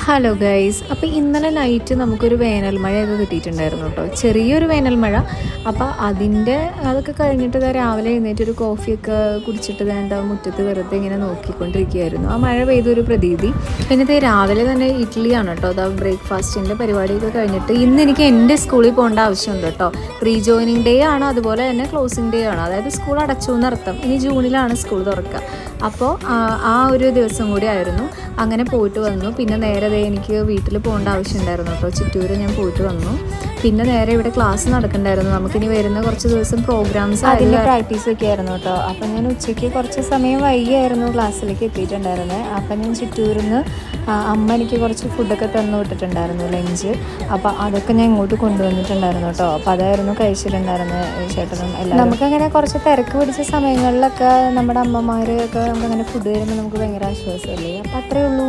Hello guys, അപ്പോൾ ഇന്നലെ night നമുക്കൊരു വേനൽ മഴയൊക്കെ കിട്ടിയിട്ടുണ്ടായിരുന്നു കേട്ടോ. ചെറിയൊരു വേനൽ മഴ. അപ്പോൾ അതൊക്കെ കഴിഞ്ഞിട്ട് രാവിലെ എഴുന്നേറ്റ് ഒരു കോഫിയൊക്കെ കുടിച്ചിട്ട് എന്താ മുറ്റത്ത് വെറുതെ ഇങ്ങനെ നോക്കിക്കൊണ്ടിരിക്കുകയായിരുന്നു. ആ മഴ പെയ്തൊരു പ്രതീതി. പിന്നെ രാവിലെ തന്നെ ഇഡ്ഡലിയാണ് കേട്ടോ. അതാ ബ്രേക്ക്ഫാസ്റ്റിൻ്റെ പരിപാടിയൊക്കെ കഴിഞ്ഞിട്ട് ഇന്ന് എനിക്ക് എൻ്റെ സ്കൂളിൽ പോകേണ്ട ആവശ്യമുണ്ട് കേട്ടോ. റീജോയിനിങ് ഡേ ആണ്, അതുപോലെ തന്നെ ക്ലോസിങ് ഡേ ആണ്. അതായത് സ്കൂൾ അടച്ചു എന്നർത്ഥം. ഇനി ജൂണിലാണ് സ്കൂൾ തുറക്കുക. അപ്പോൾ ആ ഒരു ദിവസം കൂടി ആയിരുന്നു. അങ്ങനെ പോയിട്ട് വന്നു. പിന്നെ നേരെ എനിക്ക് വീട്ടിൽ പോകേണ്ട ആവശ്യമുണ്ടായിരുന്നു കേട്ടോ. ചിറ്റൂർ ഞാൻ പോയിട്ട് വന്നു. പിന്നെ നേരെ ഇവിടെ ക്ലാസ് നടക്കണ്ടായിരുന്നു. നമുക്കിനി വരുന്ന കുറച്ച് ദിവസം പ്രോഗ്രാംസ് അതിൻ്റെ പ്രാക്ടീസൊക്കെ ആയിരുന്നു കേട്ടോ. അപ്പം ഞാൻ ഉച്ചയ്ക്ക് കുറച്ച് സമയം വൈകിയായിരുന്നു ക്ലാസ്സിലേക്ക് എത്തിയിട്ടുണ്ടായിരുന്നത്. അപ്പം ഞാൻ ചിറ്റൂരിൽ നിന്ന് അമ്മ എനിക്ക് കുറച്ച് ഫുഡൊക്കെ തന്നു വിട്ടിട്ടുണ്ടായിരുന്നു, ലഞ്ച്. അപ്പോൾ അതൊക്കെ ഞാൻ ഇങ്ങോട്ട് കൊണ്ടുവന്നിട്ടുണ്ടായിരുന്നു കേട്ടോ. അപ്പോൾ അതായിരുന്നു കഴിച്ചിട്ടുണ്ടായിരുന്നത് ചേട്ടനും എല്ലാം. നമുക്കങ്ങനെ കുറച്ച് തിരക്ക് പിടിച്ച സമയങ്ങളിലൊക്കെ നമ്മുടെ അമ്മമാരൊക്കെ നമുക്കങ്ങനെ ഫുഡ് തരുമ്പോൾ നമുക്ക് ഭയങ്കര ആശ്വാസമല്ലേ. അപ്പോൾ അത്രയേ ഉള്ളൂ.